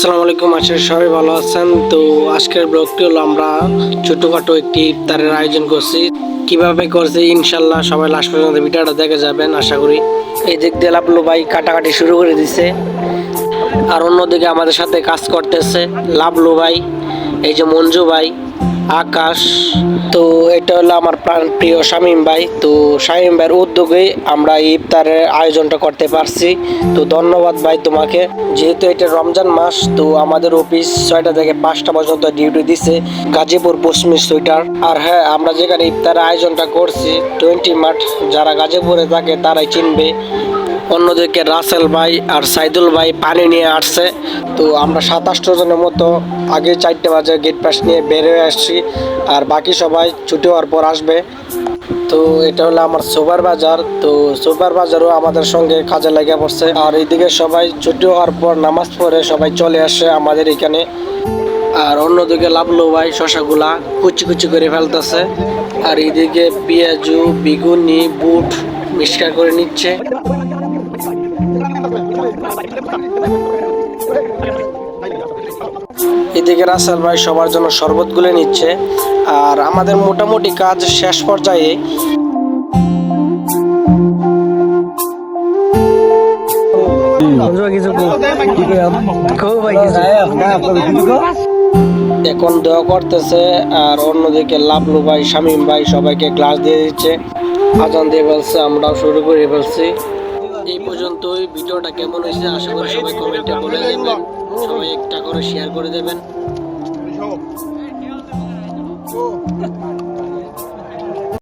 আসসালামু আলাইকুম, আশা করি সবাই ভালো আছেন। তো আজকের ব্লগটি হলো আমরা ছোটখাটো একটি ইফতারের আয়োজন করছি। কিভাবে করছি ইনশাল্লাহ সবাই লাস্ট পর্যন্ত ভিডিওটা দেখে যাবেন আশা করি। এই দিক দিয়ে লাবলু ভাই কাটাকাটি শুরু করে দিছে, আর অন্যদিকে আমাদের সাথে কাজ করতেছে লাবলু ভাই, এই যে মঞ্জু ভাই, আকাশ। তো এটা হলো আমার প্রিয় শামীম ভাই। তো শামীম ভাইয়ের উদ্যোগে আমরা এই ইফতারের আয়োজনটা করতে পারছি। তো ধন্যবাদ ভাই তোমাকে। যেহেতু এটা রমজান মাস, তো আমাদের অফিস 6টা থেকে 5টা পর্যন্ত ডিউটি দিছে, গাজীপুর পশ্চিম সুইটার। আর হ্যাঁ, আমরা যেখানে ইফতারের আয়োজনটা করছি 20 মাঠ, যারা গাজীপুরে থাকে তারাই চিনবে। অন্যদিকে রাসেল ভাই আর সাইদুল ভাই পানি নিয়ে আসছে। তো আমরা 27 জনের মতো আগে 4টে বাজে গেট পাস নিয়ে বের হয়ে আসছি, আর বাকি সবাই ছুটি হওয়ার পর আসবে। তো এটা হলো আমার সুপার বাজার। তো সুপার বাজারও আমাদের সঙ্গে কাজে লেগে পড়ছে, আর এইদিকে সবাই ছুটি হওয়ার পর নামাজ পড়ে সবাই চলে আসে আমাদের এখানে। আর অন্যদিকে লাবলু ভাই শশাগুলা কুচি কুচি করে ফেলতেছে, আর এইদিকে পেঁয়াজু, বেগুনি, বুট মিক্সচার করে নিচ্ছে। এদিকে রাসেল ভাই সবার জন্য শরবত গুলে নিচ্ছে, আর আমাদের মোটামুটি কাজ শেষ পর্যায়ে। এখন দোয়া করতেছে, আর অন্যদিকে লাবলু ভাই, শামীম ভাই সবাইকে গ্লাস দিয়ে দিচ্ছে, আজান দিয়ে বলছে, আমরাও শুরু করে ফেলছি। এই পর্যন্তই। ভিডিওটা কেমন হয়েছে আশা করি সবাই কমেন্টে বলে দেবেন, সবাই একটা করে শেয়ার করে দেবেন।